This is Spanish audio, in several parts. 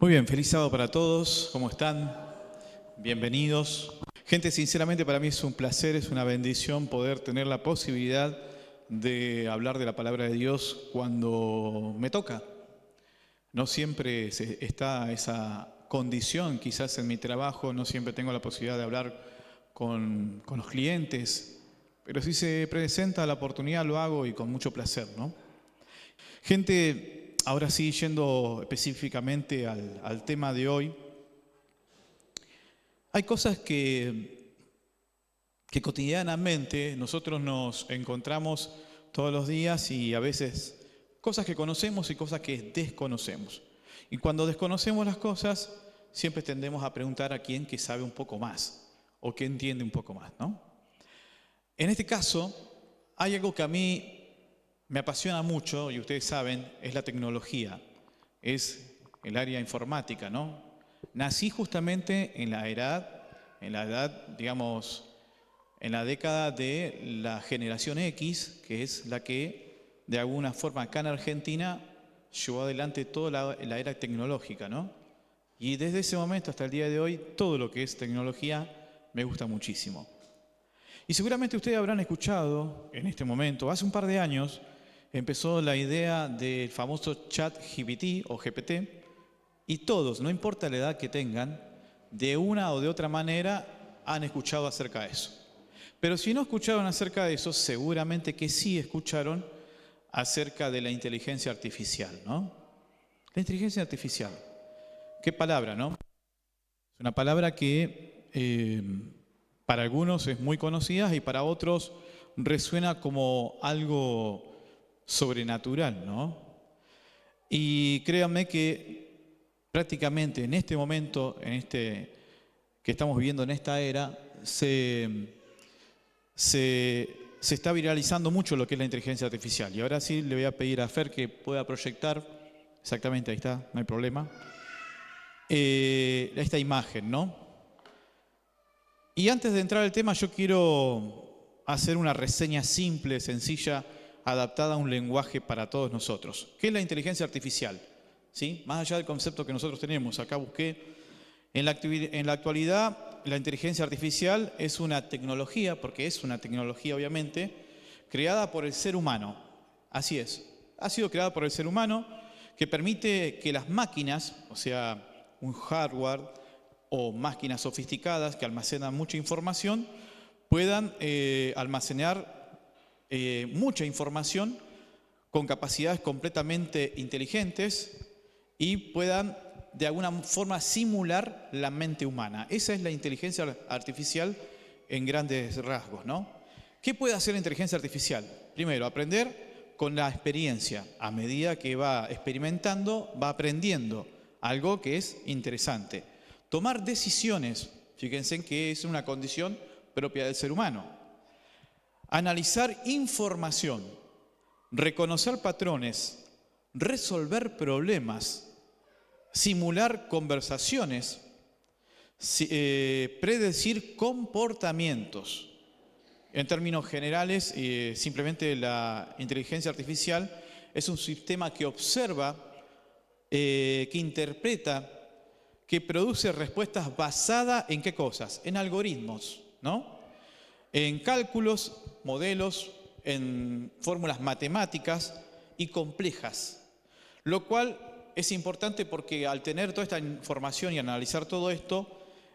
Muy bien, feliz sábado para todos. ¿Cómo están? Bienvenidos. Gente, sinceramente para mí es un placer, es una bendición poder tener la posibilidad de hablar de la palabra de Dios cuando me toca. No siempre está esa condición, quizás en mi trabajo, no siempre tengo la posibilidad de hablar con los clientes, pero si se presenta la oportunidad lo hago y con mucho placer, ¿no? Gente, ahora sí, yendo específicamente al tema de hoy, hay cosas que cotidianamente nosotros nos encontramos todos los días y a veces cosas que conocemos y cosas que desconocemos. Y cuando desconocemos las cosas, siempre tendemos a preguntar a quien que sabe un poco más o que entiende un poco más, ¿no? En este caso, hay algo que a mí me apasiona mucho, y ustedes saben, es la tecnología, es el área informática, ¿no? Nací justamente en la edad, digamos, en la década de la generación X, que es la que de alguna forma acá en Argentina llevó adelante toda la era tecnológica, ¿no? Y desde ese momento hasta el día de hoy, todo lo que es tecnología me gusta muchísimo. Y seguramente ustedes habrán escuchado en este momento, hace un par de años, empezó la idea del famoso chat GPT o GPT, y todos, no importa la edad que tengan, de una o de otra manera han escuchado acerca de eso. Pero si no escucharon acerca de eso, seguramente que sí escucharon acerca de la inteligencia artificial, ¿no? La inteligencia artificial. ¿Qué palabra, no? Es una palabra que para algunos es muy conocida y para otros resuena como algo sobrenatural, ¿no? Y créanme que prácticamente en este momento, que estamos viviendo en esta era, se está viralizando mucho lo que es la inteligencia artificial. Y ahora sí le voy a pedir a Fer que pueda proyectar, exactamente ahí está, no hay problema, esta imagen, ¿no? Y antes de entrar al tema, yo quiero hacer una reseña simple, sencilla, adaptada a un lenguaje para todos nosotros. ¿Qué es la inteligencia artificial? ¿Sí? Más allá del concepto que nosotros tenemos, acá busqué, en la actualidad, la inteligencia artificial es una tecnología, porque es una tecnología obviamente, creada por el ser humano. Así es, ha sido creada por el ser humano que permite que las máquinas, o sea, un hardware o máquinas sofisticadas que almacenan mucha información, puedan almacenar mucha información con capacidades completamente inteligentes y puedan de alguna forma simular la mente humana. Esa es la inteligencia artificial en grandes rasgos, ¿no? ¿Qué puede hacer la inteligencia artificial? Primero, aprender con la experiencia. A medida que va experimentando, va aprendiendo algo que es interesante. Tomar decisiones, fíjense en que es una condición propia del ser humano. Analizar información, reconocer patrones, resolver problemas, simular conversaciones, predecir comportamientos. En términos generales, simplemente la inteligencia artificial es un sistema que observa, que interpreta, que produce respuestas basadas en qué cosas, en algoritmos, ¿no? En cálculos, modelos, en fórmulas matemáticas y complejas, lo cual es importante porque al tener toda esta información y analizar todo esto,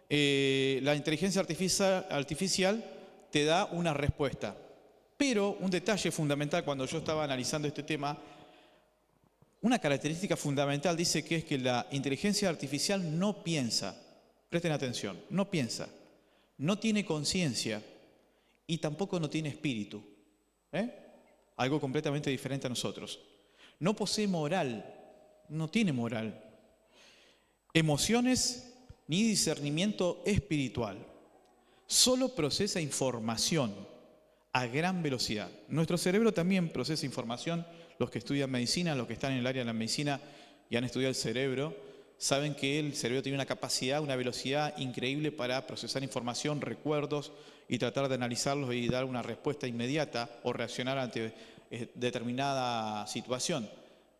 la inteligencia artificial te da una respuesta. Pero un detalle fundamental cuando yo estaba analizando este tema, una característica fundamental dice que es que la inteligencia artificial no piensa, presten atención, no piensa, no tiene conciencia y tampoco no tiene espíritu. Algo completamente diferente a nosotros. No posee moral, no tiene moral, emociones ni discernimiento espiritual. Solo procesa información a gran velocidad. Nuestro cerebro también procesa información. Los que estudian medicina, los que están en el área de la medicina y han estudiado el cerebro, saben que el cerebro tiene una capacidad, una velocidad increíble para procesar información, recuerdos y tratar de analizarlos y dar una respuesta inmediata o reaccionar ante determinada situación.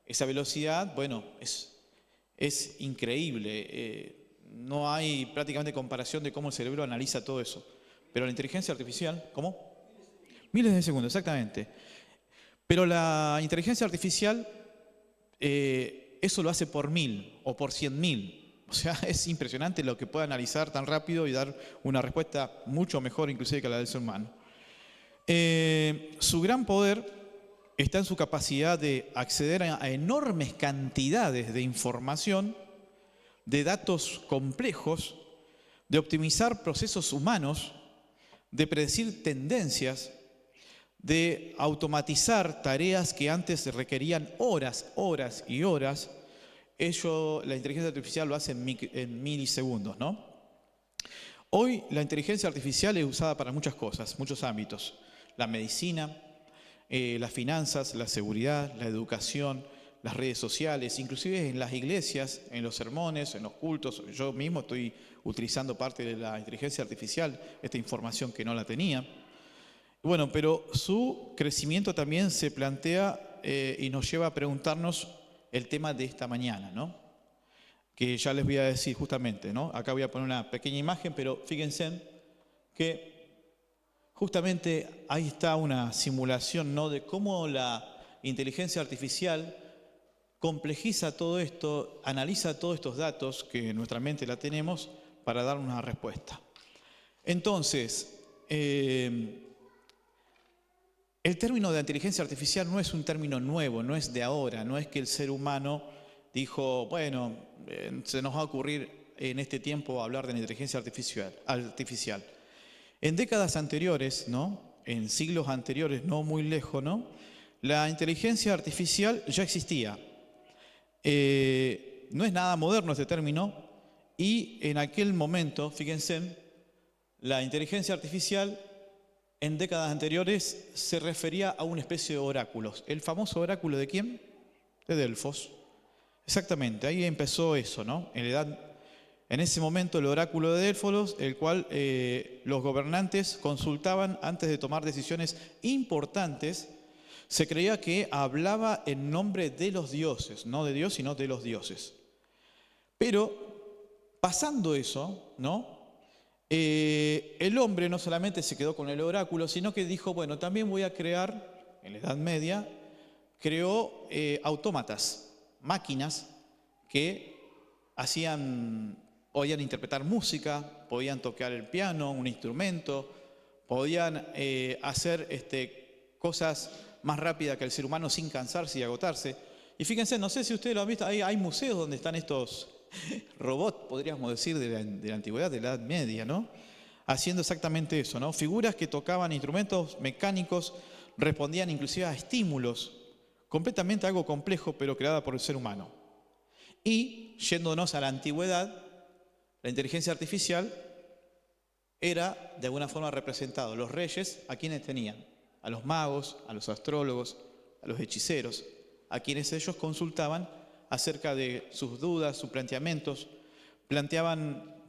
Esa velocidad, bueno, es Es increíble. No hay prácticamente comparación de cómo el cerebro analiza todo eso. Pero la inteligencia artificial, ¿cómo? Miles de segundos, exactamente. Pero la inteligencia artificial, eso lo hace por 1000 o por 100.000. O sea, es impresionante lo que puede analizar tan rápido y dar una respuesta mucho mejor inclusive que la del ser humano. Su gran poder está en su capacidad de acceder a enormes cantidades de información, de datos complejos, de optimizar procesos humanos, de predecir tendencias, de automatizar tareas que antes requerían horas, horas y horas. La inteligencia artificial lo hace en milisegundos, ¿no? Hoy la inteligencia artificial es usada para muchas cosas, muchos ámbitos. La medicina, las finanzas, la seguridad, la educación, las redes sociales, inclusive en las iglesias, en los sermones, en los cultos. Yo mismo estoy utilizando parte de la inteligencia artificial, esta información que no la tenía. Bueno, pero su crecimiento también se plantea y nos lleva a preguntarnos el tema de esta mañana, ¿no? Que ya les voy a decir justamente, ¿no? Acá voy a poner una pequeña imagen, pero fíjense que justamente ahí está una simulación, ¿no? De cómo la inteligencia artificial complejiza todo esto, analiza todos estos datos que en nuestra mente la tenemos para dar una respuesta. Entonces, el término de inteligencia artificial no es un término nuevo, no es de ahora, no es que el ser humano dijo, bueno, se nos va a ocurrir en este tiempo hablar de la inteligencia artificial. En décadas anteriores, ¿no? En siglos anteriores, no muy lejos, ¿no? La inteligencia artificial ya existía. No es nada moderno este término y en aquel momento, fíjense, la inteligencia artificial en décadas anteriores se refería a una especie de oráculos. ¿El famoso oráculo de quién? De Delfos. Exactamente, ahí empezó eso, ¿no? En ese momento el oráculo de Delfos, el cual los gobernantes consultaban antes de tomar decisiones importantes. Se creía que hablaba en nombre de los dioses, no de Dios, sino de los dioses. Pero pasando eso, ¿no? El hombre no solamente se quedó con el oráculo, sino que dijo, bueno, también voy a crear, en la Edad Media, creó autómatas, máquinas que podían interpretar música, podían tocar el piano, un instrumento, podían hacer cosas más rápidas que el ser humano sin cansarse y agotarse. Y fíjense, no sé si ustedes lo han visto, hay museos donde están estos robots, podríamos decir, de la antigüedad, de la Edad Media, ¿no? Haciendo exactamente eso, ¿no? Figuras que tocaban instrumentos mecánicos, respondían inclusive a estímulos, completamente algo complejo, pero creada por el ser humano. Y, yéndonos a la antigüedad, la inteligencia artificial era de alguna forma representado. Los reyes, ¿a quiénes tenían? A los magos, a los astrólogos, a los hechiceros, a quienes ellos consultaban acerca de sus dudas, sus planteamientos,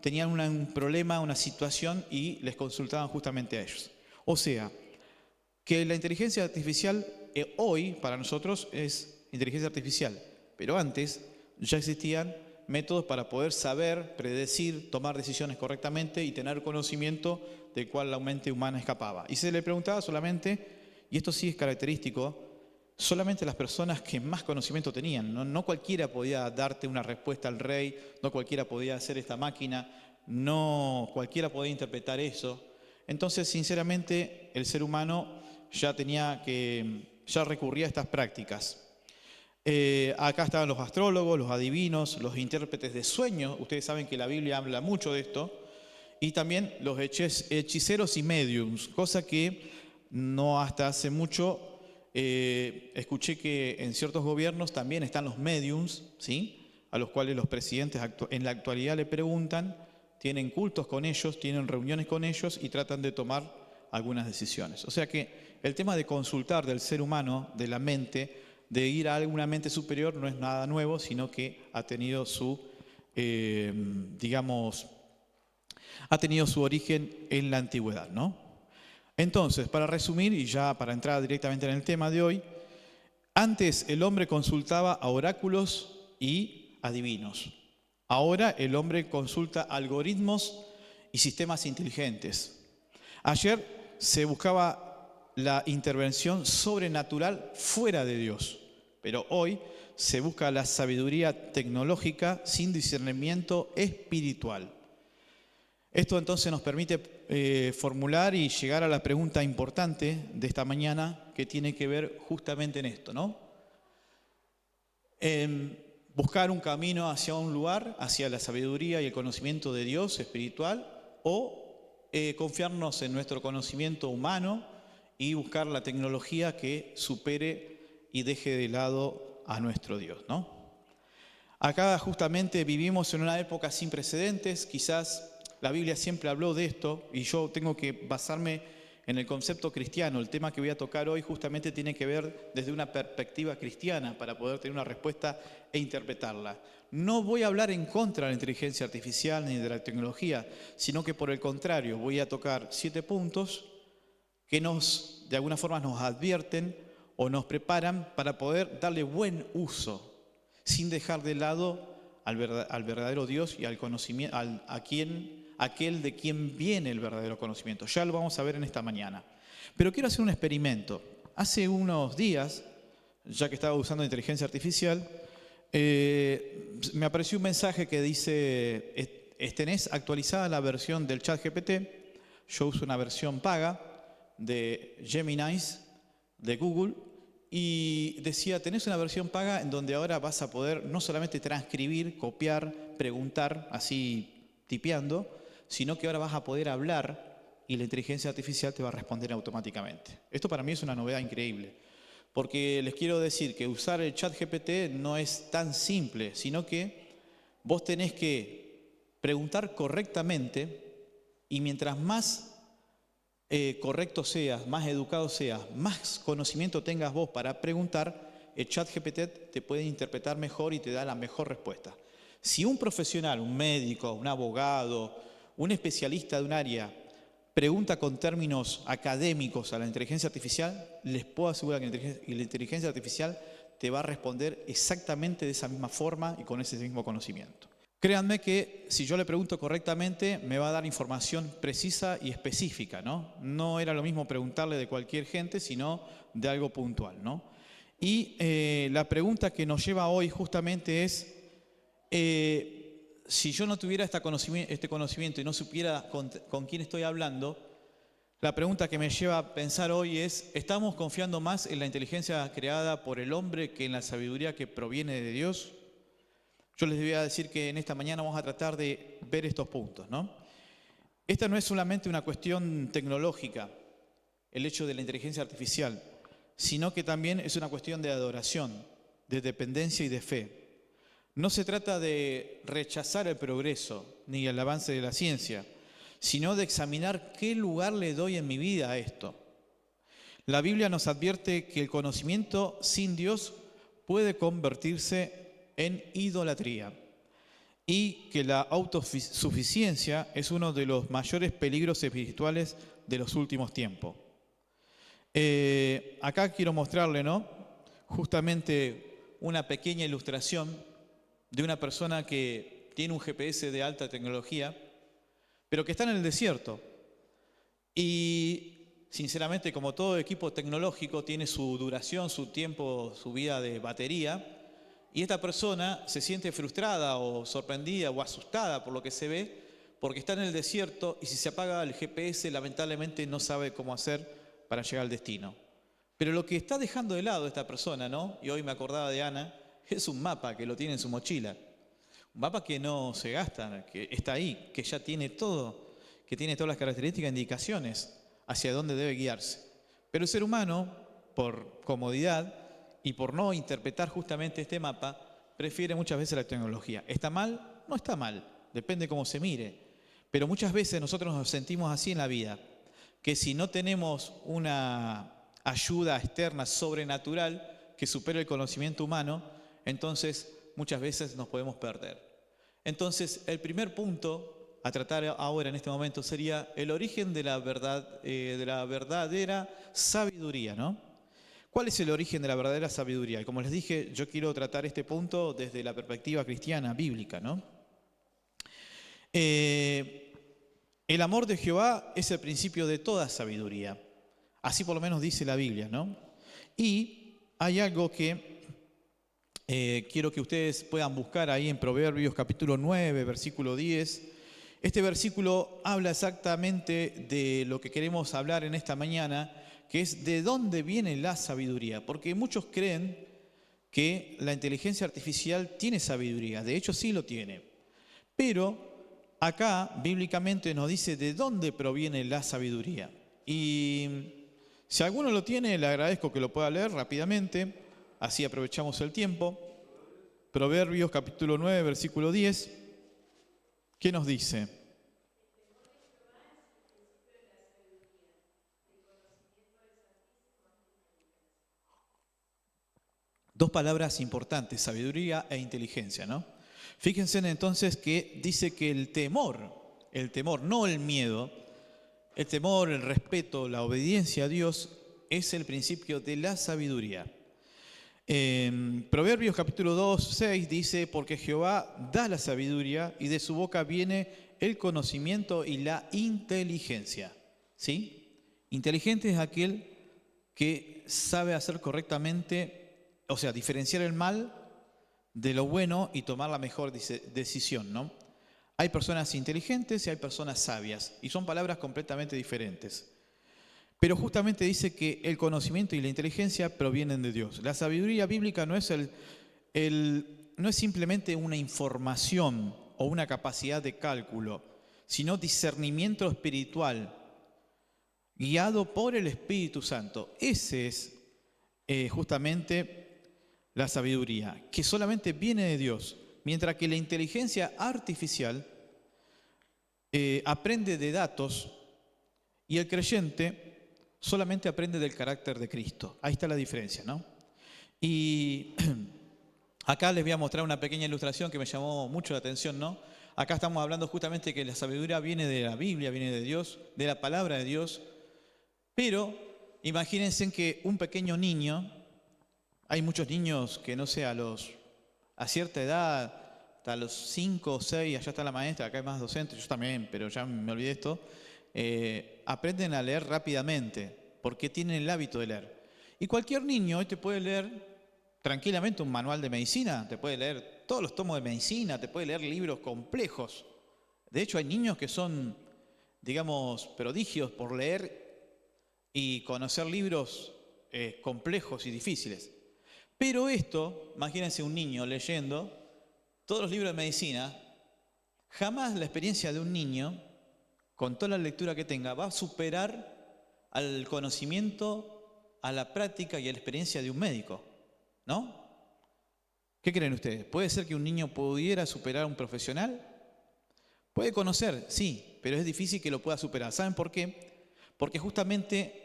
tenían un problema, una situación y les consultaban justamente a ellos. O sea, que la inteligencia artificial hoy para nosotros es inteligencia artificial, pero antes ya existían métodos para poder saber, predecir, tomar decisiones correctamente y tener conocimiento del cual la mente humana escapaba. Y se le preguntaba solamente, y esto sí es característico, solamente las personas que más conocimiento tenían. No cualquiera podía darte una respuesta al rey, no cualquiera podía hacer esta máquina, no cualquiera podía interpretar eso. Entonces, sinceramente, el ser humano ya recurría a estas prácticas. Acá estaban los astrólogos, los adivinos, los intérpretes de sueños. Ustedes saben que la Biblia habla mucho de esto. Y también los hechiceros y mediums, cosa que no hasta hace mucho escuché que en ciertos gobiernos también están los mediums, ¿sí? A los cuales los presidentes en la actualidad le preguntan, tienen cultos con ellos, tienen reuniones con ellos y tratan de tomar algunas decisiones. O sea que el tema de consultar del ser humano, de la mente, de ir a alguna mente superior no es nada nuevo, sino que ha tenido su origen en la antigüedad, ¿no? Entonces, para resumir y ya para entrar directamente en el tema de hoy, antes el hombre consultaba a oráculos y adivinos. Ahora el hombre consulta algoritmos y sistemas inteligentes. Ayer se buscaba la intervención sobrenatural fuera de Dios, pero hoy se busca la sabiduría tecnológica sin discernimiento espiritual. Esto entonces nos permite formular y llegar a la pregunta importante de esta mañana, que tiene que ver justamente en esto, ¿no? Buscar un camino hacia un lugar, hacia la sabiduría y el conocimiento de Dios espiritual, o confiarnos en nuestro conocimiento humano y buscar la tecnología que supere y deje de lado a nuestro Dios, ¿no? Acá justamente vivimos en una época sin precedentes. Quizás la Biblia siempre habló de esto y yo tengo que basarme en el concepto cristiano. El tema que voy a tocar hoy justamente tiene que ver desde una perspectiva cristiana para poder tener una respuesta e interpretarla. No voy a hablar en contra de la inteligencia artificial ni de la tecnología, sino que por el contrario voy a tocar 7 puntos que de alguna forma nos advierten o nos preparan para poder darle buen uso, sin dejar de lado al verdadero Dios y al conocimiento, aquel de quien viene el verdadero conocimiento. Ya lo vamos a ver en esta mañana. Pero quiero hacer un experimento. Hace unos días, ya que estaba usando inteligencia artificial, me apareció un mensaje que dice: ¿tenés actualizada la versión del ChatGPT? Yo uso una versión paga de Gemini de Google y decía: tenés una versión paga en donde ahora vas a poder no solamente transcribir, copiar, preguntar, así tipeando, sino que ahora vas a poder hablar y la inteligencia artificial te va a responder automáticamente. Esto para mí es una novedad increíble, porque les quiero decir que usar el ChatGPT no es tan simple, sino que vos tenés que preguntar correctamente y mientras más correcto seas, más educado seas, más conocimiento tengas vos para preguntar, el ChatGPT te puede interpretar mejor y te da la mejor respuesta. Si un profesional, un médico, un abogado, un especialista de un área pregunta con términos académicos a la inteligencia artificial, les puedo asegurar que la inteligencia artificial te va a responder exactamente de esa misma forma y con ese mismo conocimiento. Créanme que si yo le pregunto correctamente, me va a dar información precisa y específica, ¿no? No era lo mismo preguntarle de cualquier gente, sino de algo puntual, ¿no? Y la pregunta que nos lleva hoy justamente es, si yo no tuviera este conocimiento y no supiera con quién estoy hablando, la pregunta que me lleva a pensar hoy es: ¿estamos confiando más en la inteligencia creada por el hombre que en la sabiduría que proviene de Dios? Yo les voy a decir que en esta mañana vamos a tratar de ver estos puntos, ¿no? Esta no es solamente una cuestión tecnológica, el hecho de la inteligencia artificial, sino que también es una cuestión de adoración, de dependencia y de fe. No se trata de rechazar el progreso ni el avance de la ciencia, sino de examinar qué lugar le doy en mi vida a esto. La Biblia nos advierte que el conocimiento sin Dios puede convertirse en idolatría y que la autosuficiencia es uno de los mayores peligros espirituales de los últimos tiempos. Acá quiero mostrarle, ¿no?, justamente una pequeña ilustración de una persona que tiene un GPS de alta tecnología, pero que está en el desierto. Y sinceramente, como todo equipo tecnológico, tiene su duración, su tiempo, su vida de batería. Y esta persona se siente frustrada o sorprendida o asustada por lo que se ve, porque está en el desierto y si se apaga el GPS, lamentablemente no sabe cómo hacer para llegar al destino. Pero lo que está dejando de lado esta persona, ¿no?, y hoy me acordaba de Ana, es un mapa que lo tiene en su mochila. Un mapa que no se gasta, que está ahí, que ya tiene todo, que tiene todas las características e indicaciones hacia dónde debe guiarse. Pero el ser humano, por comodidad y por no interpretar justamente este mapa, prefiere muchas veces la tecnología. ¿Está mal? No está mal, depende cómo se mire. Pero muchas veces nosotros nos sentimos así en la vida, que si no tenemos una ayuda externa sobrenatural que supere el conocimiento humano, entonces muchas veces nos podemos perder. Entonces, el primer punto a tratar ahora en este momento sería el origen de la verdad, de la verdadera sabiduría, ¿no? ¿Cuál es el origen de la verdadera sabiduría? Y como les dije, yo quiero tratar este punto desde la perspectiva cristiana, bíblica, ¿no? El amor de Jehová es el principio de toda sabiduría. Así por lo menos dice la Biblia, ¿no? Y hay algo que quiero que ustedes puedan buscar ahí en Proverbios capítulo 9, versículo 10. Este versículo habla exactamente de lo que queremos hablar en esta mañana, que es de dónde viene la sabiduría. Porque muchos creen que la inteligencia artificial tiene sabiduría. De hecho, sí lo tiene. Pero acá, bíblicamente, nos dice de dónde proviene la sabiduría. Y si alguno lo tiene, le agradezco que lo pueda leer rápidamente. Así aprovechamos el tiempo. Proverbios capítulo 9, versículo 10. ¿Qué nos dice? Dos palabras importantes, sabiduría e inteligencia, ¿no? Fíjense entonces que dice que el temor, no el miedo, el temor, el respeto, la obediencia a Dios es el principio de la sabiduría. Proverbios capítulo 2, 6 dice, porque Jehová da la sabiduría y de su boca viene el conocimiento y la inteligencia. ¿Sí? Inteligente es aquel que sabe hacer correctamente, o sea, diferenciar el mal de lo bueno y tomar la mejor decisión, ¿no? Hay personas inteligentes y hay personas sabias, y son palabras completamente diferentes. Pero justamente dice que el conocimiento y la inteligencia provienen de Dios. La sabiduría bíblica no es, no es simplemente una información o una capacidad de cálculo, sino discernimiento espiritual, guiado por el Espíritu Santo. Ese es justamente la sabiduría, que solamente viene de Dios, mientras que la inteligencia artificial aprende de datos y el creyente solamente aprende del carácter de Cristo. Ahí está la diferencia, ¿no? Y acá les voy a mostrar una pequeña ilustración que me llamó mucho la atención, ¿no? Acá estamos hablando justamente que la sabiduría viene de la Biblia, viene de Dios, de la palabra de Dios. Pero imagínense que un pequeño niño, hay muchos niños que no sé, a cierta edad, hasta los 5 o 6, allá está la maestra, acá hay más docentes, yo también, pero ya me olvidé esto. Aprenden a leer rápidamente porque tienen el hábito de leer. Y cualquier niño hoy te puede leer tranquilamente un manual de medicina, te puede leer todos los tomos de medicina, te puede leer libros complejos. De hecho, hay niños que son, digamos, prodigios por leer y conocer libros complejos y difíciles. Pero esto, imagínense un niño leyendo todos los libros de medicina, jamás la experiencia de un niño con toda la lectura que tenga, va a superar al conocimiento, a la práctica y a la experiencia de un médico, ¿no? ¿Qué creen ustedes? ¿Puede ser que un niño pudiera superar a un profesional? Puede conocer, sí, pero es difícil que lo pueda superar. ¿Saben por qué? Porque justamente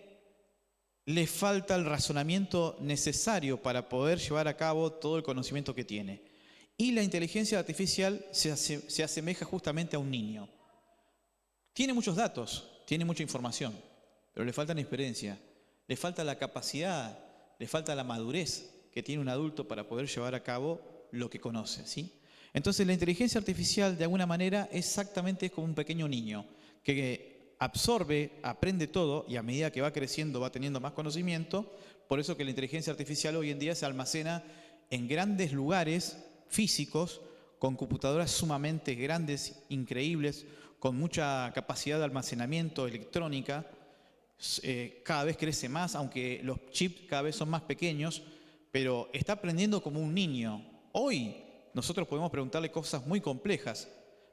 le falta el razonamiento necesario para poder llevar a cabo todo el conocimiento que tiene. Y la inteligencia artificial se asemeja justamente a un niño. Tiene muchos datos, tiene mucha información, pero le falta la experiencia, le falta la capacidad, le falta la madurez que tiene un adulto para poder llevar a cabo lo que conoce, ¿sí? Entonces la inteligencia artificial de alguna manera exactamente es como un pequeño niño que absorbe, aprende todo y a medida que va creciendo va teniendo más conocimiento. Por eso que la inteligencia artificial hoy en día se almacena en grandes lugares físicos con computadoras sumamente grandes, increíbles, con mucha capacidad de almacenamiento electrónica, cada vez crece más, aunque los chips cada vez son más pequeños, pero está aprendiendo como un niño. Hoy nosotros podemos preguntarle cosas muy complejas,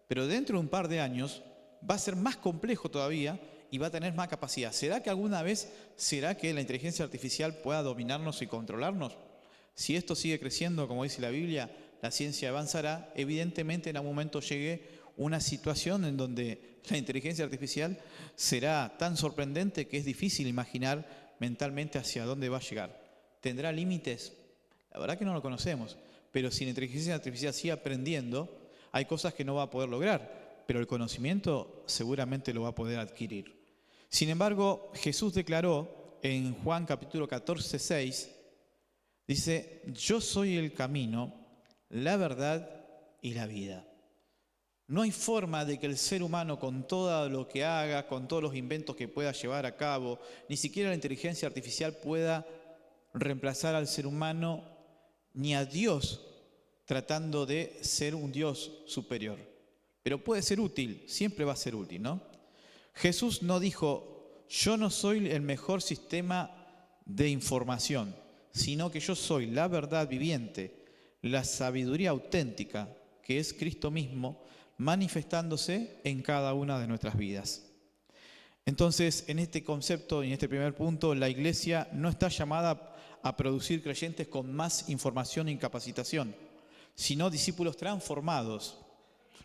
pero dentro de un par de años va a ser más complejo todavía y va a tener más capacidad. ¿Será que alguna vez la inteligencia artificial pueda dominarnos y controlarnos? Si esto sigue creciendo, como dice la Biblia, la ciencia avanzará, evidentemente en algún momento llegue una situación en donde la inteligencia artificial será tan sorprendente que es difícil imaginar mentalmente hacia dónde va a llegar. ¿Tendrá límites? La verdad que no lo conocemos, pero si la inteligencia artificial sigue aprendiendo, hay cosas que no va a poder lograr, pero el conocimiento seguramente lo va a poder adquirir. Sin embargo, Jesús declaró en Juan capítulo 14, 6, dice, yo soy el camino, la verdad y la vida. No hay forma de que el ser humano, con todo lo que haga, con todos los inventos que pueda llevar a cabo, ni siquiera la inteligencia artificial pueda reemplazar al ser humano ni a Dios tratando de ser un Dios superior. Pero puede ser útil, siempre va a ser útil, ¿no? Jesús no dijo, yo no soy el mejor sistema de información, sino que yo soy la verdad viviente, la sabiduría auténtica, que es Cristo mismo, manifestándose en cada una de nuestras vidas. Entonces, en este concepto y en este primer punto, la Iglesia no está llamada a producir creyentes con más información y capacitación, sino discípulos transformados.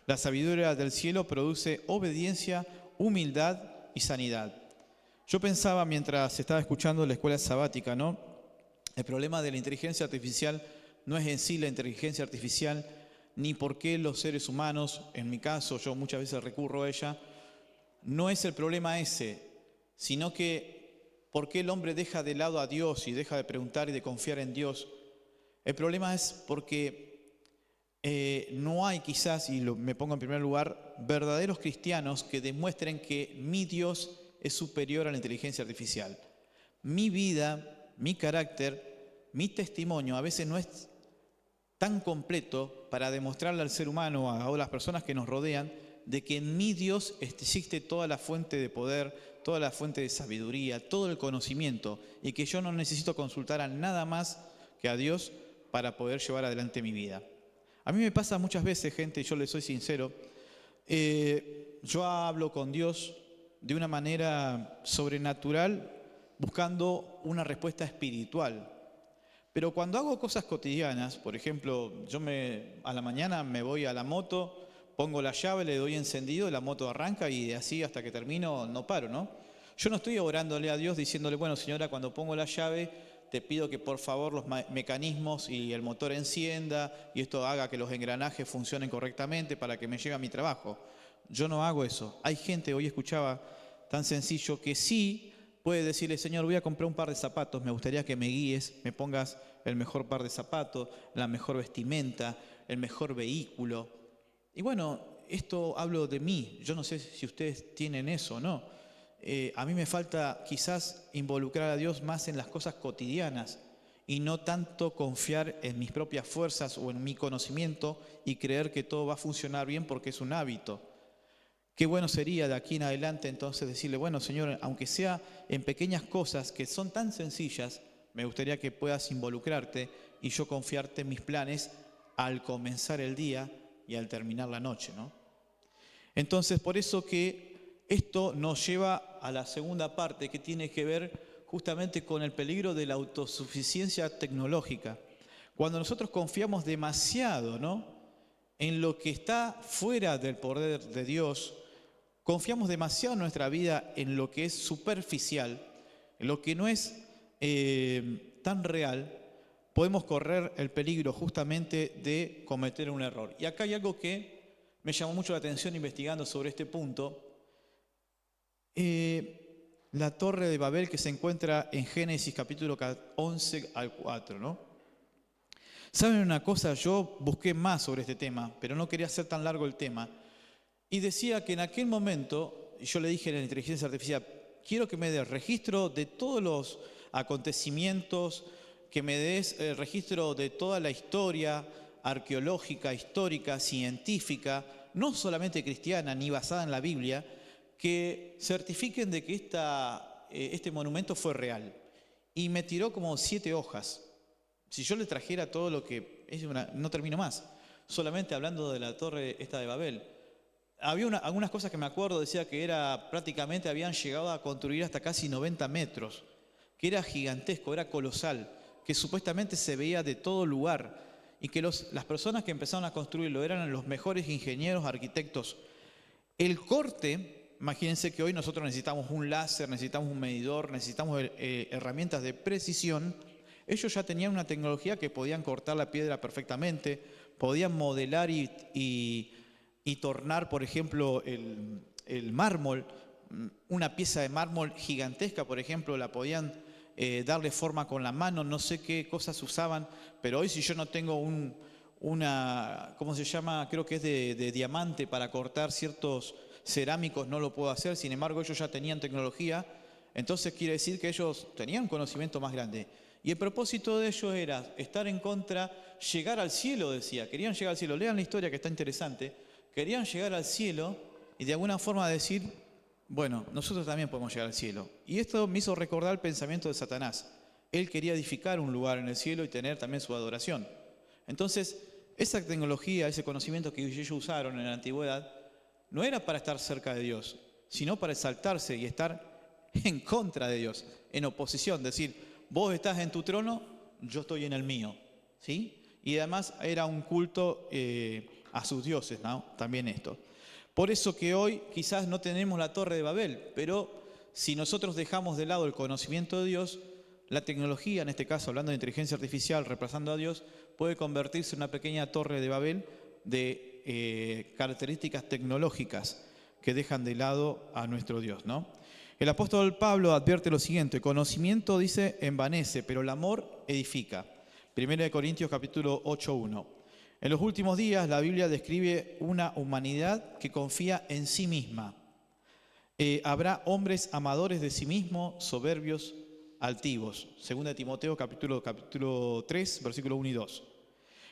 La sabiduría del cielo produce obediencia, humildad y sanidad. Yo pensaba mientras estaba escuchando la escuela sabática, ¿no? El problema de la inteligencia artificial no es en sí la inteligencia artificial, ni por qué los seres humanos, en mi caso, yo muchas veces recurro a ella, no es el problema ese, sino que por qué el hombre deja de lado a Dios y deja de preguntar y de confiar en Dios. El problema es porque no hay quizás, y me pongo en primer lugar, verdaderos cristianos que demuestren que mi Dios es superior a la inteligencia artificial. Mi vida, mi carácter, mi testimonio a veces no es tan completo para demostrarle al ser humano, a las personas que nos rodean, de que en mi Dios existe toda la fuente de poder, toda la fuente de sabiduría, todo el conocimiento, y que yo no necesito consultar a nada más que a Dios para poder llevar adelante mi vida. A mí me pasa muchas veces, gente, y yo les soy sincero, yo hablo con Dios de una manera sobrenatural, buscando una respuesta espiritual. Pero cuando hago cosas cotidianas, por ejemplo, a la mañana me voy a la moto, pongo la llave, le doy encendido, la moto arranca y así hasta que termino no paro, ¿no? Yo no estoy orándole a Dios diciéndole, bueno, señora, cuando pongo la llave, te pido que por favor los mecanismos y el motor encienda y esto haga que los engranajes funcionen correctamente para que me llegue a mi trabajo. Yo no hago eso. Hay gente, hoy escuchaba, tan sencillo que sí puede decirle, Señor, voy a comprar un par de zapatos, me gustaría que me guíes, me pongas el mejor par de zapatos, la mejor vestimenta, el mejor vehículo. Y bueno, esto hablo de mí, yo no sé si ustedes tienen eso o no. A mí me falta quizás involucrar a Dios más en las cosas cotidianas y no tanto confiar en mis propias fuerzas o en mi conocimiento y creer que todo va a funcionar bien porque es un hábito. Qué bueno sería de aquí en adelante entonces decirle, bueno, Señor, aunque sea en pequeñas cosas que son tan sencillas, me gustaría que puedas involucrarte y yo confiarte en mis planes al comenzar el día y al terminar la noche, ¿no? Entonces, por eso que esto nos lleva a la segunda parte que tiene que ver justamente con el peligro de la autosuficiencia tecnológica. Cuando nosotros confiamos demasiado, ¿no?, en lo que está fuera del poder de Dios, confiamos demasiado en nuestra vida en lo que es superficial, en lo que no es tan real, podemos correr el peligro justamente de cometer un error. Y acá hay algo que me llamó mucho la atención investigando sobre este punto. La torre de Babel que se encuentra en Génesis capítulo 11 al 4, ¿no? ¿Saben una cosa? Yo busqué más sobre este tema, pero no quería hacer tan largo el tema. Y decía que en aquel momento, yo le dije a la inteligencia artificial, quiero que me des registro de todos los acontecimientos, que me des el registro de toda la historia arqueológica, histórica, científica, no solamente cristiana ni basada en la Biblia, que certifiquen de que este monumento fue real. Y me tiró como 7 hojas. Si yo le trajera todo lo que... no termino más. Solamente hablando de la torre esta de Babel. Había algunas cosas que me acuerdo, decía que prácticamente habían llegado a construir hasta casi 90 metros, que era gigantesco, era colosal, que supuestamente se veía de todo lugar y que las personas que empezaron a construirlo eran los mejores ingenieros, arquitectos. El corte, imagínense que hoy nosotros necesitamos un láser, necesitamos un medidor, necesitamos herramientas de precisión. Ellos ya tenían una tecnología que podían cortar la piedra perfectamente, podían modelar y tornar, por ejemplo, el mármol, una pieza de mármol gigantesca, por ejemplo, la podían darle forma con la mano, no sé qué cosas usaban, pero hoy si yo no tengo una, ¿cómo se llama? Creo que es de diamante para cortar ciertos cerámicos, no lo puedo hacer, sin embargo ellos ya tenían tecnología, entonces quiere decir que ellos tenían un conocimiento más grande. Y el propósito de ellos era estar en contra, llegar al cielo, decía, querían llegar al cielo, lean la historia que está interesante, querían llegar al cielo y de alguna forma decir, bueno, nosotros también podemos llegar al cielo. Y esto me hizo recordar el pensamiento de Satanás. Él quería edificar un lugar en el cielo y tener también su adoración. Entonces, esa tecnología, ese conocimiento que ellos usaron en la antigüedad, no era para estar cerca de Dios, sino para exaltarse y estar en contra de Dios, en oposición, decir, vos estás en tu trono, yo estoy en el mío, ¿sí? Y además era un culto a sus dioses, ¿no? También esto. Por eso que hoy quizás no tenemos la Torre de Babel, pero si nosotros dejamos de lado el conocimiento de Dios, la tecnología, en este caso hablando de inteligencia artificial, reemplazando a Dios, puede convertirse en una pequeña Torre de Babel de características tecnológicas que dejan de lado a nuestro Dios, ¿no? El apóstol Pablo advierte lo siguiente: conocimiento, dice, envanece, pero el amor edifica. 1 Corintios capítulo 8:1. En los últimos días la Biblia describe una humanidad que confía en sí misma. Habrá hombres amadores de sí mismos, soberbios, altivos. 2 Timoteo capítulo 3, versículos 1 y 2.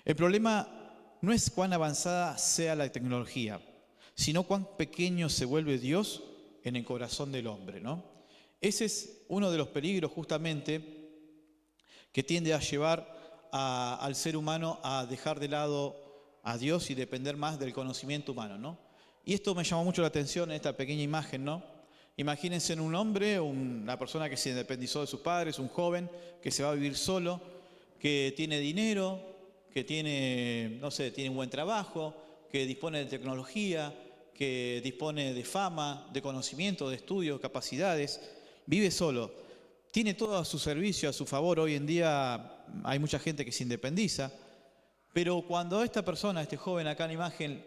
El problema no es cuán avanzada sea la tecnología, sino cuán pequeño se vuelve Dios en el corazón del hombre, ¿no? Ese es uno de los peligros justamente que tiende a llevar al ser humano a dejar de lado a Dios y depender más del conocimiento humano, ¿no? Y esto me llamó mucho la atención en esta pequeña imagen, ¿no? Imagínense en un hombre, una persona que se independizó de sus padres, un joven que se va a vivir solo, que tiene dinero, que tiene, no sé, tiene un buen trabajo, que dispone de tecnología, que dispone de fama, de conocimiento, de estudios, capacidades, vive solo. Tiene todo a su servicio, a su favor. Hoy en día hay mucha gente que se independiza, pero cuando a esta persona, a este joven acá en la imagen,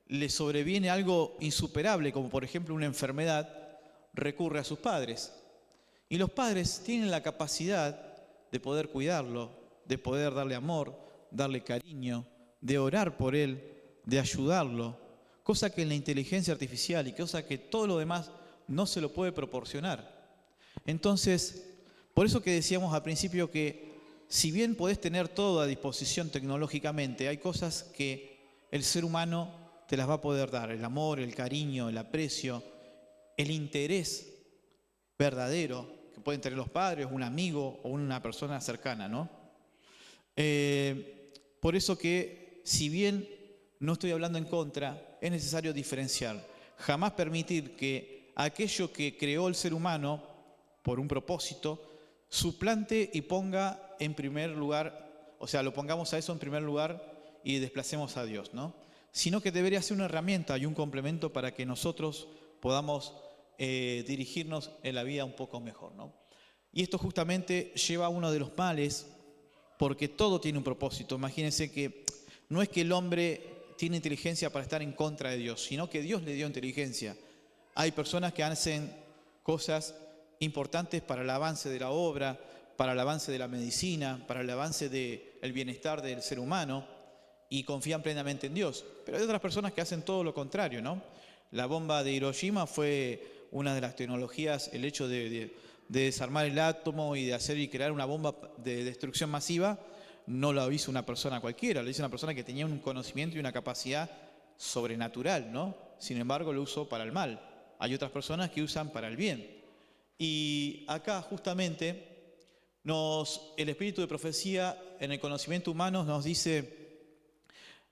le sobreviene algo insuperable, como por ejemplo una enfermedad, recurre a sus padres. Y los padres tienen la capacidad de poder cuidarlo, de poder darle amor, darle cariño, de orar por él, de ayudarlo, cosa que en la inteligencia artificial y cosa que todo lo demás no se lo puede proporcionar. Entonces, por eso que decíamos al principio que si bien podés tener todo a disposición tecnológicamente, hay cosas que el ser humano te las va a poder dar: el amor, el cariño, el aprecio, el interés verdadero que pueden tener los padres, un amigo o una persona cercana, ¿no? Por eso que, si bien no estoy hablando en contra, es necesario diferenciar. Jamás permitir que aquello que creó el ser humano por un propósito suplante y ponga en primer lugar, o sea, lo pongamos a eso en primer lugar y desplacemos a Dios, ¿no? Sino que debería ser una herramienta y un complemento para que nosotros podamos dirigirnos en la vida un poco mejor, ¿no? Y esto justamente lleva a uno de los males, porque todo tiene un propósito. Imagínense que no es que el hombre tiene inteligencia para estar en contra de Dios, sino que Dios le dio inteligencia. Hay personas que hacen cosas importantes para el avance de la obra, para el avance de la medicina, para el avance del bienestar del ser humano, y confían plenamente en Dios. Pero hay otras personas que hacen todo lo contrario, ¿no? La bomba de Hiroshima fue una de las tecnologías, el hecho de desarmar el átomo y de hacer y crear una bomba de destrucción masiva, no lo hizo una persona cualquiera, lo hizo una persona que tenía un conocimiento y una capacidad sobrenatural, ¿no? Sin embargo, lo usó para el mal. Hay otras personas que usan para el bien. Y acá justamente el espíritu de profecía en el conocimiento humano nos dice,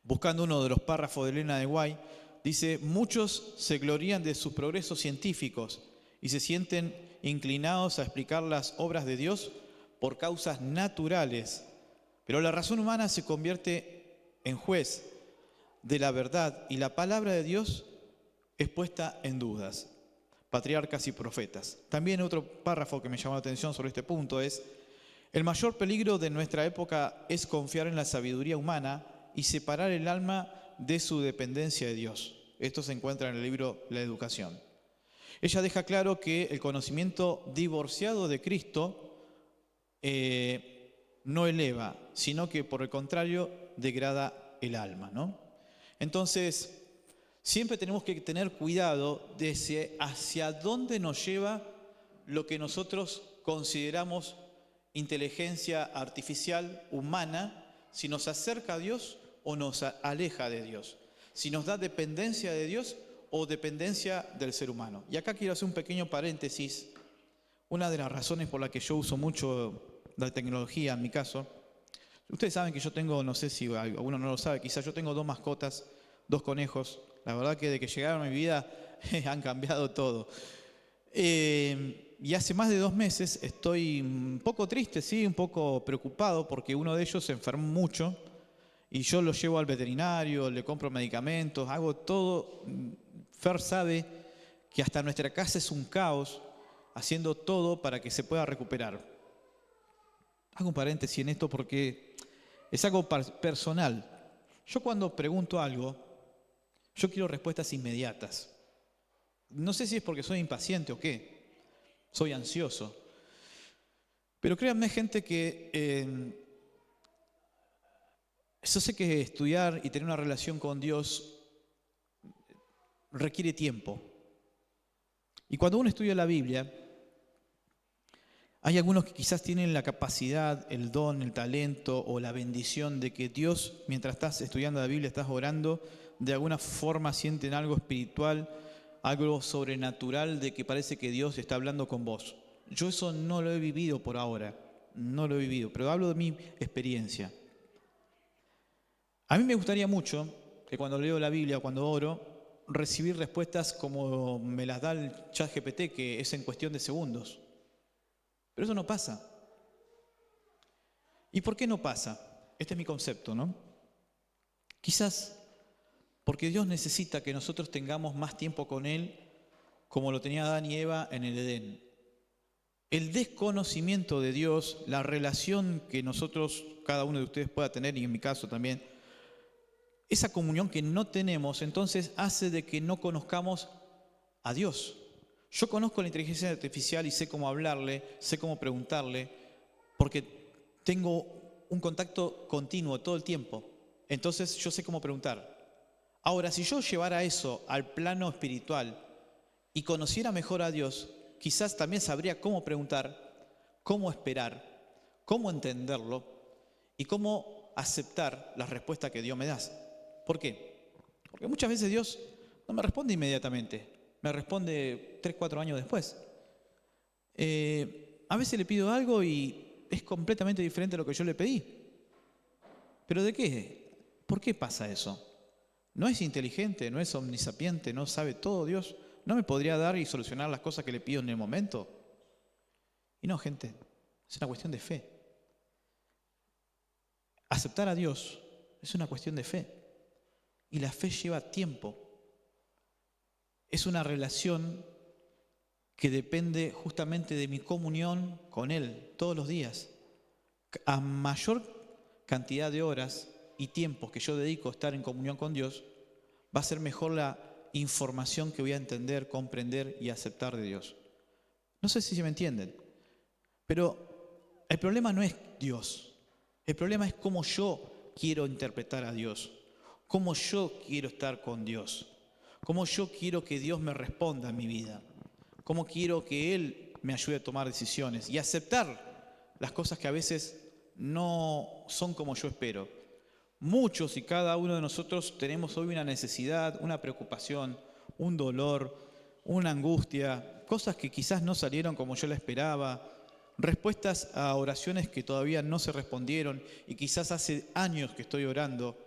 buscando uno de los párrafos de Elena de White, dice: muchos se glorían de sus progresos científicos y se sienten inclinados a explicar las obras de Dios por causas naturales, pero la razón humana se convierte en juez de la verdad y la palabra de Dios es puesta en dudas. Patriarcas y profetas. También otro párrafo que me llamó la atención sobre este punto es: el mayor peligro de nuestra época es confiar en la sabiduría humana y separar el alma de su dependencia de Dios. Esto se encuentra en el libro La Educación. Ella deja claro que el conocimiento divorciado de Cristo no eleva, sino que por el contrario degrada el alma, ¿no? Entonces, siempre tenemos que tener cuidado de hacia dónde nos lleva lo que nosotros consideramos inteligencia artificial humana, si nos acerca a Dios o nos aleja de Dios, si nos da dependencia de Dios o dependencia del ser humano. Y acá quiero hacer un pequeño paréntesis. Una de las razones por la que yo uso mucho la tecnología, en mi caso, ustedes saben que yo tengo, no sé si alguno no lo sabe, quizás yo tengo 2 mascotas, 2 conejos. La verdad que desde que llegaron a mi vida han cambiado todo. Y hace más de 2 meses estoy un poco triste, sí, un poco preocupado, porque uno de ellos se enfermó mucho y yo lo llevo al veterinario, le compro medicamentos, hago todo. Fer sabe que hasta nuestra casa es un caos, haciendo todo para que se pueda recuperar. Hago un paréntesis en esto porque es algo personal. Yo cuando pregunto algo, yo quiero respuestas inmediatas. No sé si es porque soy impaciente o qué, soy ansioso. Pero créanme, gente, que yo sé que estudiar y tener una relación con Dios requiere tiempo. Y cuando uno estudia la Biblia, hay algunos que quizás tienen la capacidad, el don, el talento o la bendición de que Dios, mientras estás estudiando la Biblia, estás orando, de alguna forma sienten algo espiritual, algo sobrenatural, de que parece que Dios está hablando con vos. Yo eso no lo he vivido por ahora, no lo he vivido, pero hablo de mi experiencia. A mí me gustaría mucho que cuando leo la Biblia, cuando oro, recibir respuestas como me las da el ChatGPT, que es en cuestión de segundos. Pero eso no pasa. ¿Y por qué no pasa? Este es mi concepto, ¿no? Quizás porque Dios necesita que nosotros tengamos más tiempo con Él, como lo tenía Adán y Eva en el Edén. El desconocimiento de Dios, la relación que nosotros, cada uno de ustedes pueda tener, y en mi caso también, esa comunión que no tenemos, entonces hace de que no conozcamos a Dios. Yo conozco la inteligencia artificial y sé cómo hablarle, sé cómo preguntarle, porque tengo un contacto continuo todo el tiempo. Entonces yo sé cómo preguntar. Ahora, si yo llevara eso al plano espiritual y conociera mejor a Dios, quizás también sabría cómo preguntar, cómo esperar, cómo entenderlo y cómo aceptar las respuestas que Dios me da. ¿Por qué? Porque muchas veces Dios no me responde inmediatamente, me responde 3, 4 años después. A veces le pido algo y es completamente diferente a lo que yo le pedí. ¿Pero de qué? ¿Por qué pasa eso? ¿No es inteligente, no es omnisapiente, no sabe todo Dios? ¿No me podría dar y solucionar las cosas que le pido en el momento? Y no, gente, es una cuestión de fe. Aceptar a Dios es una cuestión de fe. Y la fe lleva tiempo. Es una relación que depende justamente de mi comunión con Él todos los días. A mayor cantidad de horas y tiempos que yo dedico a estar en comunión con Dios, va a ser mejor la información que voy a entender, comprender y aceptar de Dios. No sé si se me entienden, pero el problema no es Dios. El problema es cómo yo quiero interpretar a Dios, cómo yo quiero estar con Dios, cómo yo quiero que Dios me responda en mi vida, cómo quiero que Él me ayude a tomar decisiones y aceptar las cosas que a veces no son como yo espero. Muchos y cada uno de nosotros tenemos hoy una necesidad, una preocupación, un dolor, una angustia, cosas que quizás no salieron como yo la esperaba, respuestas a oraciones que todavía no se respondieron y quizás hace años que estoy orando.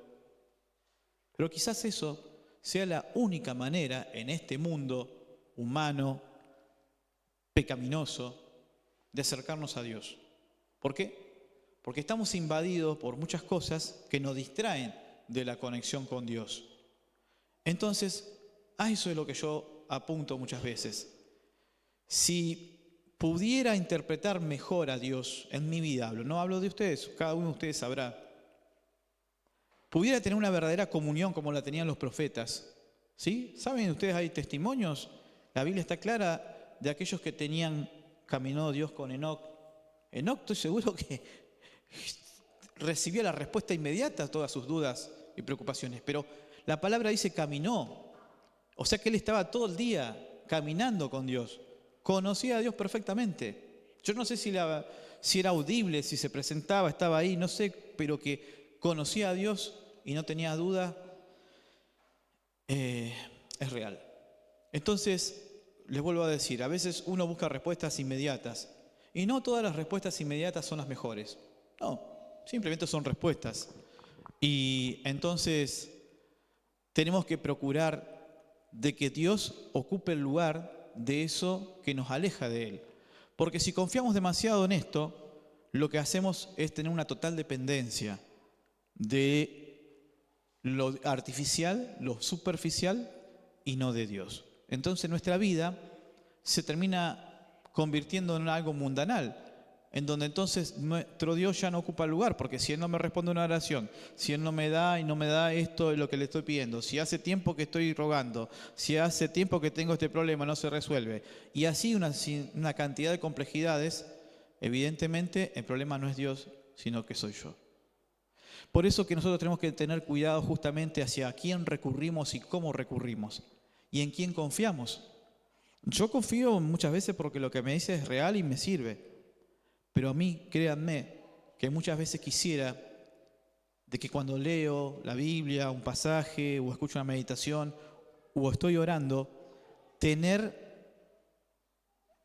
Pero quizás eso sea la única manera en este mundo humano, pecaminoso, de acercarnos a Dios. ¿Por qué? Porque estamos invadidos por muchas cosas que nos distraen de la conexión con Dios. Entonces, a eso es lo que yo apunto muchas veces. Si pudiera interpretar mejor a Dios en mi vida, no hablo de ustedes, cada uno de ustedes sabrá, pudiera tener una verdadera comunión como la tenían los profetas, ¿sí? ¿Saben ustedes? Hay testimonios, la Biblia está clara de aquellos que caminó Dios con Enoc, Enoc, estoy seguro que recibió la respuesta inmediata a todas sus dudas y preocupaciones, pero la palabra dice caminó, o sea que él estaba todo el día caminando con Dios, conocía a Dios perfectamente. Yo no sé si era audible, si se presentaba, estaba ahí, no sé, pero que conocía a Dios y no tenía duda, es real. Entonces, les vuelvo a decir, a veces uno busca respuestas inmediatas y no todas las respuestas inmediatas son las mejores. No, simplemente son respuestas. Y entonces tenemos que procurar de que Dios ocupe el lugar de eso que nos aleja de Él. Porque si confiamos demasiado en esto, lo que hacemos es tener una total dependencia de lo artificial, lo superficial y no de Dios. Entonces nuestra vida se termina convirtiendo en algo mundanal, en donde entonces nuestro Dios ya no ocupa lugar, porque si Él no me responde una oración, si Él no me da y no me da esto es lo que le estoy pidiendo, si hace tiempo que estoy rogando, si hace tiempo que tengo este problema, no se resuelve, y así una cantidad de complejidades, evidentemente el problema no es Dios, sino que soy yo. Por eso que nosotros tenemos que tener cuidado justamente hacia quién recurrimos y cómo recurrimos, y en quién confiamos. Yo confío muchas veces porque lo que me dice es real y me sirve. Pero a mí, créanme, que muchas veces quisiera de que cuando leo la Biblia, un pasaje, o escucho una meditación, o estoy orando, tener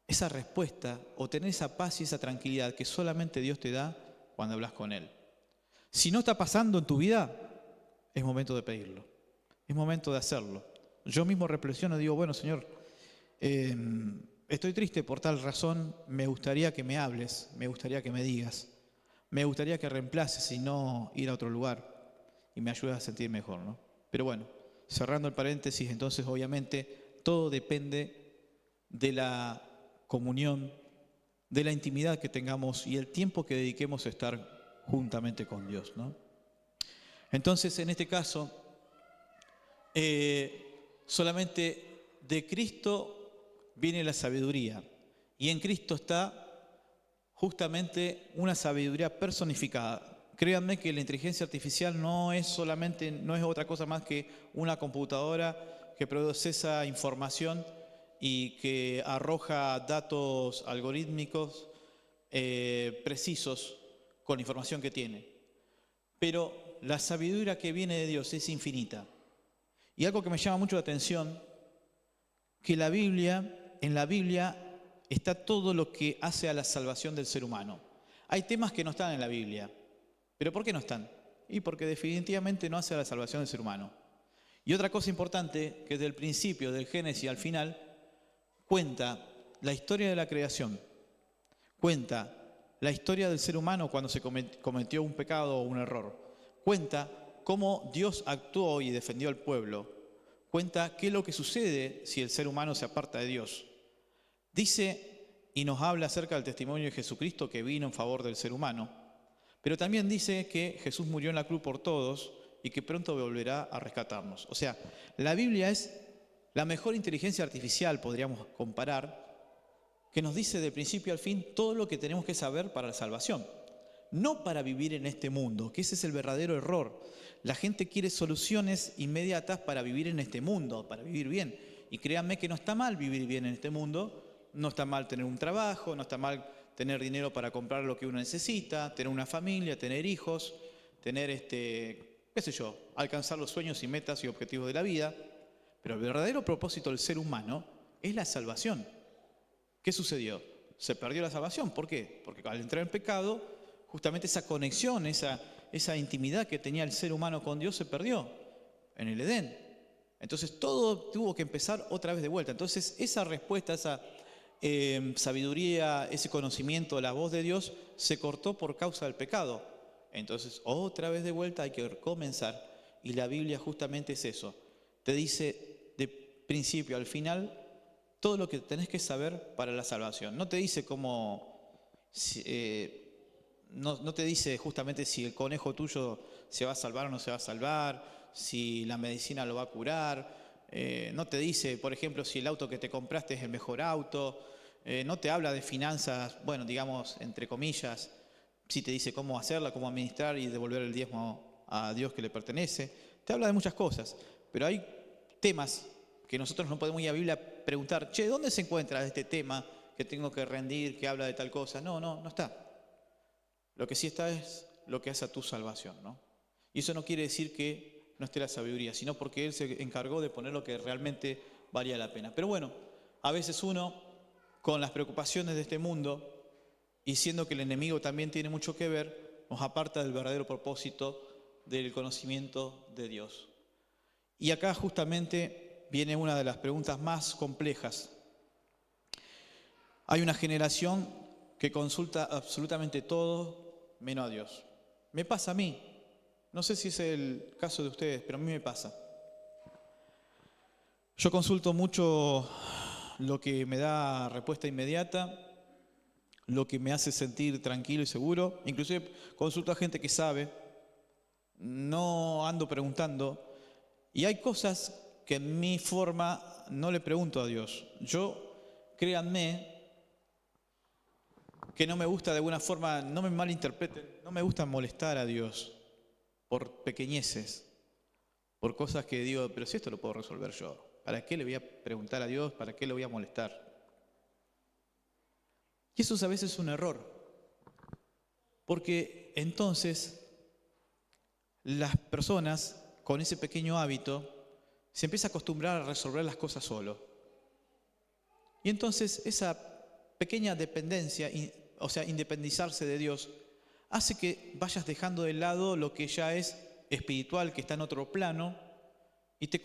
esa respuesta, o tener esa paz y esa tranquilidad que solamente Dios te da cuando hablas con Él. Si no está pasando en tu vida, es momento de pedirlo, es momento de hacerlo. Yo mismo reflexiono y digo, bueno, Señor, estoy triste por tal razón, me gustaría que me hables, me gustaría que me digas, me gustaría que reemplaces y no ir a otro lugar y me ayudes a sentir mejor, ¿no? Pero bueno, cerrando el paréntesis, entonces obviamente todo depende de la comunión, de la intimidad que tengamos y el tiempo que dediquemos a estar juntamente con Dios, ¿no? Entonces, en este caso, solamente de Cristo viene la sabiduría y en Cristo está justamente una sabiduría personificada. Créanme que la inteligencia artificial no es otra cosa más que una computadora que produce esa información y que arroja datos algorítmicos precisos con la información que tiene. Pero la sabiduría que viene de Dios es infinita. Y algo que me llama mucho la atención, que en la Biblia está todo lo que hace a la salvación del ser humano. Hay temas que no están en la Biblia. ¿Pero por qué no están? Y porque definitivamente no hace a la salvación del ser humano. Y otra cosa importante, que desde el principio, del Génesis al final, cuenta la historia de la creación. Cuenta la historia del ser humano cuando se cometió un pecado o un error. Cuenta cómo Dios actuó y defendió al pueblo. Cuenta qué es lo que sucede si el ser humano se aparta de Dios. Dice y nos habla acerca del testimonio de Jesucristo que vino en favor del ser humano, pero también dice que Jesús murió en la cruz por todos y que pronto volverá a rescatarnos. O sea, la Biblia es la mejor inteligencia artificial, podríamos comparar, que nos dice de principio al fin todo lo que tenemos que saber para la salvación. No para vivir en este mundo, que ese es el verdadero error. La gente quiere soluciones inmediatas para vivir en este mundo, para vivir bien. Y créanme que no está mal vivir bien en este mundo, no está mal tener un trabajo, no está mal tener dinero para comprar lo que uno necesita, tener una familia, tener hijos, tener, alcanzar los sueños y metas y objetivos de la vida. Pero el verdadero propósito del ser humano es la salvación. ¿Qué sucedió? Se perdió la salvación. ¿Por qué? Porque al entrar en pecado, justamente esa conexión, esa intimidad que tenía el ser humano con Dios se perdió en el Edén. Entonces todo tuvo que empezar otra vez de vuelta. Entonces esa respuesta, esa sabiduría, ese conocimiento, la voz de Dios se cortó por causa del pecado. Entonces otra vez de vuelta hay que comenzar. Y la Biblia justamente es eso. Te dice de principio al final todo lo que tenés que saber para la salvación. No te dice no te dice justamente si el conejo tuyo se va a salvar o no se va a salvar, si la medicina lo va a curar. No te dice, por ejemplo, si el auto que te compraste es el mejor auto. no te habla de finanzas, bueno, digamos, entre comillas, sí te dice cómo hacerla, cómo administrar y devolver el diezmo a Dios que le pertenece. Te habla de muchas cosas, pero hay temas que nosotros no podemos ir a la Biblia a preguntar, che, ¿dónde se encuentra este tema que tengo que rendir, que habla de tal cosa? No está. Lo que sí está es lo que hace a tu salvación, ¿no? Y eso no quiere decir que no esté la sabiduría, sino porque Él se encargó de poner lo que realmente valía la pena. Pero bueno, a veces uno, con las preocupaciones de este mundo, y siendo que el enemigo también tiene mucho que ver, nos aparta del verdadero propósito del conocimiento de Dios. Y acá justamente viene una de las preguntas más complejas. Hay una generación que consulta absolutamente todo menos a Dios. Me pasa a mí. No sé si es el caso de ustedes, pero a mí me pasa. Yo consulto mucho lo que me da respuesta inmediata, lo que me hace sentir tranquilo y seguro. Inclusive consulto a gente que sabe, no ando preguntando. Y hay cosas que en mi forma no le pregunto a Dios. Yo, créanme, que no me gusta de alguna forma, no me malinterpreten, no me gusta molestar a Dios por pequeñeces, por cosas que digo, pero si esto lo puedo resolver yo, ¿para qué le voy a preguntar a Dios? ¿Para qué le voy a molestar? Y eso a veces es un error, porque entonces las personas con ese pequeño hábito se empiezan a acostumbrar a resolver las cosas solo. Y entonces esa pequeña dependencia, o sea, independizarse de Dios, hace que vayas dejando de lado lo que ya es espiritual, que está en otro plano, y te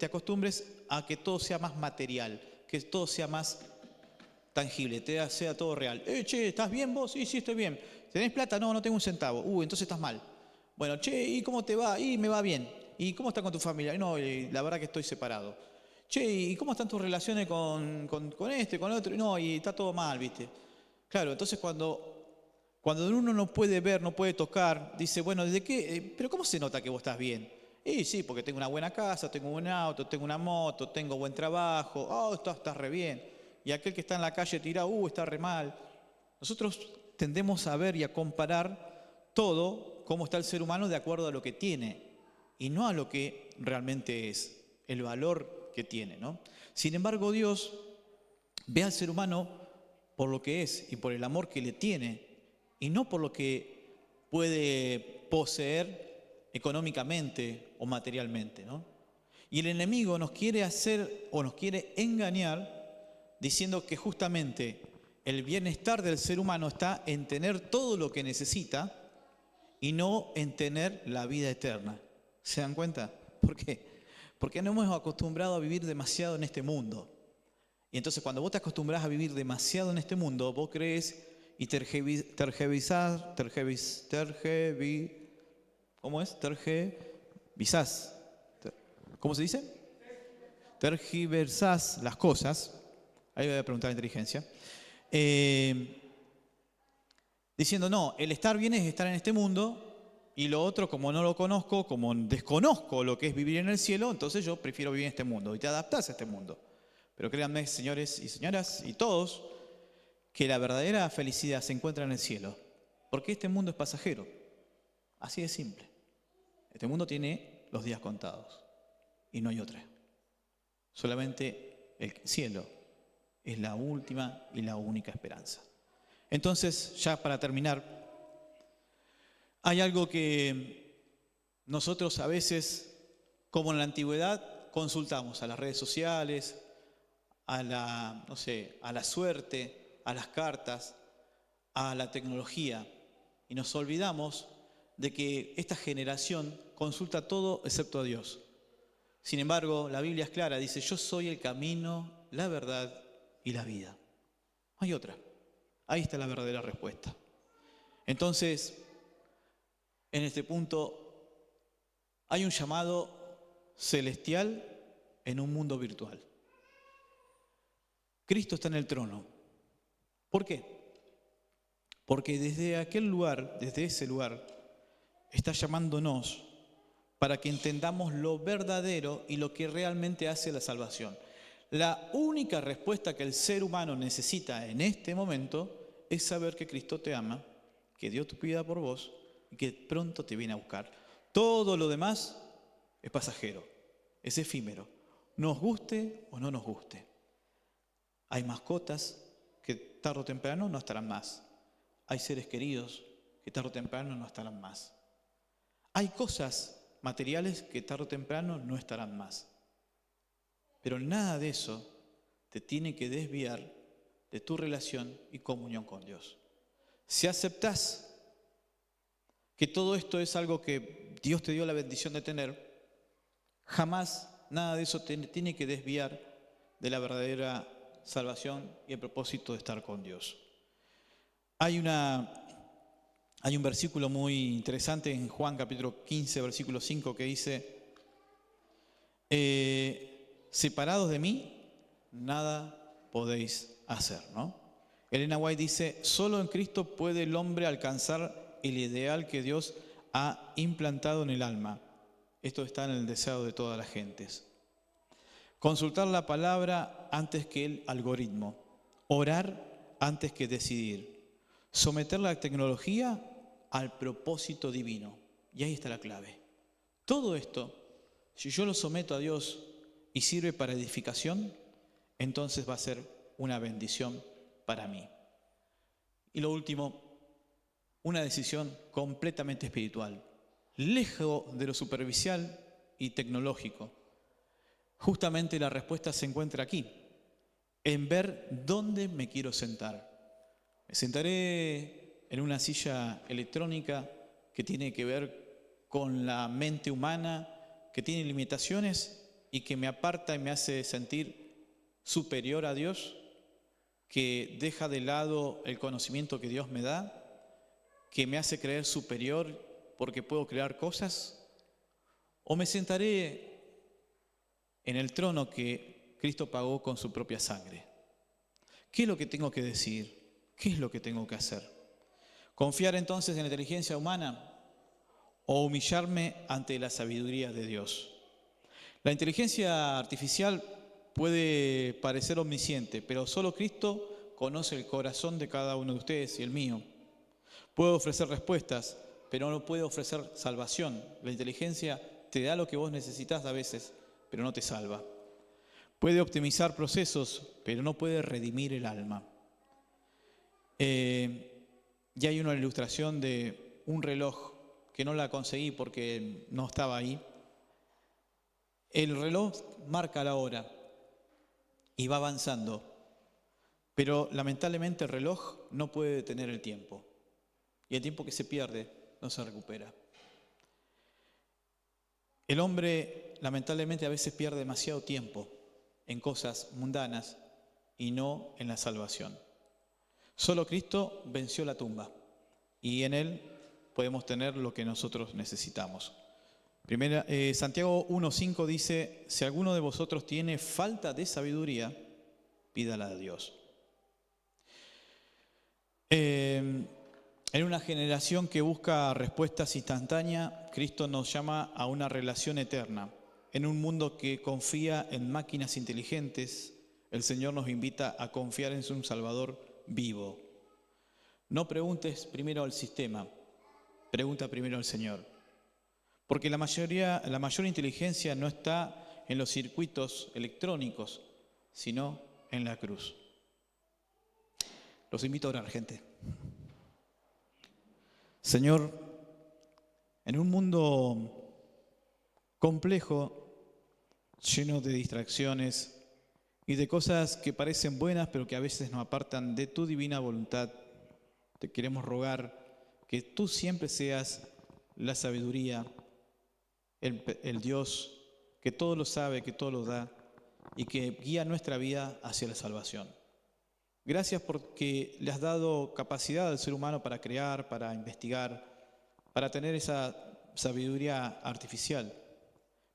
acostumbres a que todo sea más material, que todo sea más tangible, sea todo real. Che, ¿estás bien vos? Sí, estoy bien. ¿Tenés plata? No tengo un centavo. Entonces estás mal. Bueno, che, ¿y cómo te va? Y me va bien. ¿Y cómo está con tu familia? No, la verdad que estoy separado. Che, ¿y cómo están tus relaciones con este, con el otro? No, y está todo mal, ¿viste? Claro, entonces cuando uno no puede ver, no puede tocar, dice, bueno, ¿desde qué? ¿Pero cómo se nota que vos estás bien? Y sí, porque tengo una buena casa, tengo un buen auto, tengo una moto, tengo buen trabajo. Estás re bien. Y aquel que está en la calle tirado, está re mal. Nosotros tendemos a ver y a comparar todo, cómo está el ser humano, de acuerdo a lo que tiene y no a lo que realmente es, el valor que tiene, ¿no? Sin embargo, Dios ve al ser humano por lo que es y por el amor que le tiene y no por lo que puede poseer económicamente o materialmente, ¿no? Y el enemigo nos quiere hacer o nos quiere engañar diciendo que justamente el bienestar del ser humano está en tener todo lo que necesita y no en tener la vida eterna. ¿Se dan cuenta? ¿Por qué? Porque nos hemos acostumbrado a vivir demasiado en este mundo. Y entonces cuando vos te acostumbras a vivir demasiado en este mundo, vos crees y ¿cómo es? Tergiversás. ¿Cómo se dice? Tergiversás las cosas. Ahí voy a preguntar a la inteligencia. Diciendo, no, el estar bien es estar en este mundo y lo otro, como no lo conozco, como desconozco lo que es vivir en el cielo, entonces yo prefiero vivir en este mundo y te adaptás a este mundo. Pero créanme, señores y señoras y todos, que la verdadera felicidad se encuentra en el cielo, porque este mundo es pasajero, así de simple. Este mundo tiene los días contados y no hay otra. Solamente el cielo es la última y la única esperanza. Entonces, ya para terminar, hay algo que nosotros a veces, como en la antigüedad, consultamos a las redes sociales, a la suerte, a las cartas, a la tecnología, y nos olvidamos de que esta generación consulta todo excepto a Dios. Sin embargo, la Biblia es clara, dice, yo soy el camino, la verdad y la vida. No hay otra. Ahí está la verdadera respuesta. Entonces, en este punto, hay un llamado celestial en un mundo virtual. Cristo está en el trono. ¿Por qué? Porque desde ese lugar, está llamándonos para que entendamos lo verdadero y lo que realmente hace la salvación. La única respuesta que el ser humano necesita en este momento es saber que Cristo te ama, que dio tu vida por vos y que pronto te viene a buscar. Todo lo demás es pasajero, es efímero, nos guste o no nos guste. Hay mascotas que tarde o temprano no estarán más. Hay seres queridos que tarde o temprano no estarán más. Hay cosas materiales que tarde o temprano no estarán más. Pero nada de eso te tiene que desviar de tu relación y comunión con Dios. Si aceptás que todo esto es algo que Dios te dio la bendición de tener, jamás nada de eso te tiene que desviar de la verdadera salvación y el propósito de estar con Dios. Hay un versículo muy interesante en Juan capítulo 15, versículo 5, que dice, separados de mí, nada podéis hacer, ¿no? Elena White dice, solo en Cristo puede el hombre alcanzar el ideal que Dios ha implantado en el alma. Esto está en el deseo de todas las gentes. Consultar la palabra antes que el algoritmo. Orar antes que decidir. Someter la tecnología al propósito divino. Y ahí está la clave. Todo esto, si yo lo someto a Dios y sirve para edificación, entonces va a ser una bendición para mí. Y lo último, una decisión completamente espiritual, lejos de lo superficial y tecnológico. Justamente la respuesta se encuentra aquí, en ver dónde me quiero sentar. Me sentaré en una silla electrónica que tiene que ver con la mente humana, que tiene limitaciones y que me aparta y me hace sentir superior a Dios, que deja de lado el conocimiento que Dios me da, que me hace creer superior porque puedo crear cosas, o me sentaré en el trono que Cristo pagó con su propia sangre. ¿Qué es lo que tengo que decir? ¿Qué es lo que tengo que hacer? ¿Confiar entonces en la inteligencia humana o humillarme ante la sabiduría de Dios? La inteligencia artificial puede parecer omnisciente, pero solo Cristo conoce el corazón de cada uno de ustedes y el mío. Puede ofrecer respuestas, pero no puede ofrecer salvación. La inteligencia te da lo que vos necesitas a veces, pero no te salva. Puede optimizar procesos, pero no puede redimir el alma. Ya hay una ilustración de un reloj que no la conseguí porque no estaba ahí. El reloj marca la hora y va avanzando, pero lamentablemente el reloj no puede detener el tiempo. Y el tiempo que se pierde no se recupera. El hombre lamentablemente a veces pierde demasiado tiempo en cosas mundanas y no en la salvación. Solo Cristo venció la tumba y en Él podemos tener lo que nosotros necesitamos. Santiago 1:5 dice, si alguno de vosotros tiene falta de sabiduría, pídala a Dios. En una generación que busca respuestas instantáneas, Cristo nos llama a una relación eterna. En un mundo que confía en máquinas inteligentes, el Señor nos invita a confiar en un Salvador vivo. No preguntes primero al sistema, pregunta primero al Señor. Porque la mayor inteligencia no está en los circuitos electrónicos, sino en la cruz. Los invito a orar, gente. Señor, en un mundo complejo, lleno de distracciones y de cosas que parecen buenas, pero que a veces nos apartan de tu divina voluntad, te queremos rogar que tú siempre seas la sabiduría, el Dios que todo lo sabe, que todo lo da y que guía nuestra vida hacia la salvación. Gracias porque le has dado capacidad al ser humano para crear, para investigar, para tener esa sabiduría artificial,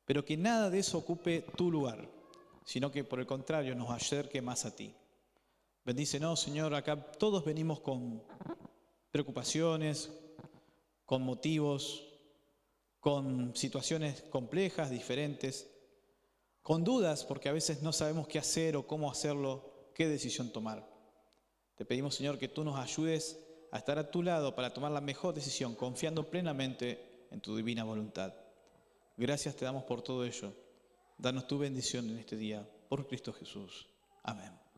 pero que nada de eso ocupe tu lugar, sino que por el contrario nos acerque más a ti. Bendícenos, Señor, acá todos venimos con preocupaciones, con motivos, con situaciones complejas, diferentes. con dudas porque a veces no sabemos qué hacer o cómo hacerlo, qué decisión tomar. Te pedimos, Señor, que tú nos ayudes a estar a tu lado para tomar la mejor decisión, confiando plenamente en tu divina voluntad. Gracias te damos por todo ello. Danos tu bendición en este día, por Cristo Jesús. Amén.